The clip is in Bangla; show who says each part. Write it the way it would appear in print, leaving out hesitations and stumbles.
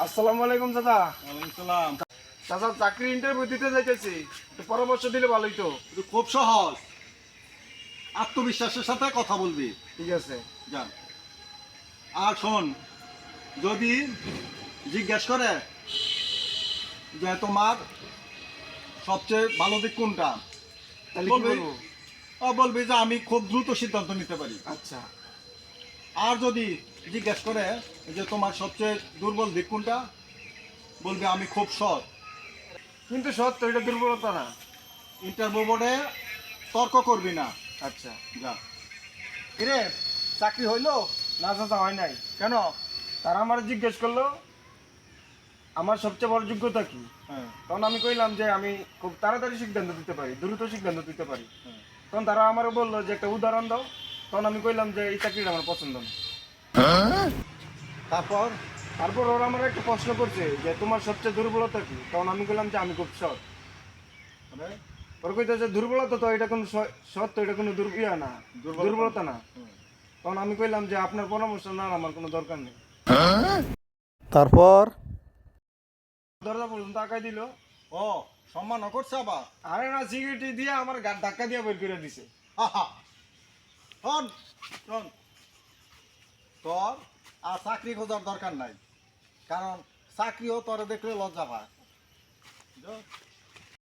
Speaker 1: আসসালামু আলাইকুম দাদা।
Speaker 2: ওয়ালাইকুম সালাম।
Speaker 1: দাদা চাকরি ইন্টারভিউ দিতে যাইতেছি, একটু পরামর্শ দিলে ভালোই তো।
Speaker 2: এটা খুব সহজ, আত্মবিশ্বাসের সাথে কথা বলবি।
Speaker 1: ঠিক আছে।
Speaker 2: যান। আর শোন, যদি জিজ্ঞেস করে যে তোমার সবচেয়ে ভালো দিক কোনটা,
Speaker 1: তাহলে কি
Speaker 2: বলবি
Speaker 1: বলবো?
Speaker 2: বলবি যে আমি খুব দ্রুত সিদ্ধান্ত নিতে পারি।
Speaker 1: আচ্ছা।
Speaker 2: আর যদি জিজ্ঞেস করে যে তোমার সবচেয়ে দুর্বল দিক কোনটা, বলবি আমি খুব সৎ।
Speaker 1: কিন্তু সত্য এটা দুর্বলতা না।
Speaker 2: ইন্টারভিউ বোর্ডে তর্ক করবি না।
Speaker 1: আচ্ছা।
Speaker 2: যা। কিরে, চাকরি হইলো?
Speaker 1: না দাদা, হয় নাই।
Speaker 2: কেন?
Speaker 1: তারা আমার জিজ্ঞেস করলো আমার সবচেয়ে বড় যোগ্যতা কি।
Speaker 2: হ্যাঁ,
Speaker 1: তখন আমি কইলাম যে আমি খুব তাড়াতাড়ি সিদ্ধান্ত দিতে পারি, দ্রুত সিদ্ধান্ত দিতে পারি।
Speaker 2: হ্যাঁ।
Speaker 1: তখন তারা আমারও বললো যে একটা উদাহরণ দাও। তখন আমি কইলাম যে এই চাকরিটা আমার পছন্দ না।
Speaker 2: তারপর
Speaker 1: তারপর ওরা আমার একটা প্রশ্ন করছে যে তোমার সবচেয়ে দুর্বলতা কি। তখন আমি কইলাম যে আমি খুব সৎ।
Speaker 2: মানে
Speaker 1: ওরা কইতেছে দুর্বলতা তো এটা কোনো সৎ তো এটা কোনো না, দুর্বলতা না। তখন আমি কইলাম যে আপনার পরামর্শ না আমার কোনো দরকার নেই।
Speaker 2: তারপর
Speaker 1: দরজা পর্যন্ত আঁকাই দিল।
Speaker 2: ও সম্মান করছে আবার।
Speaker 1: আরে না, সিকিউরিটি দিয়ে আমার গাড় ধাক্কা দিয়ে বের করে দিছে।
Speaker 2: আহা, শোন শোন, তোর আর চাকরি খোঁজার দরকার নাই, কারণ চাকরিও তোর দেখলে লজ্জা পায়।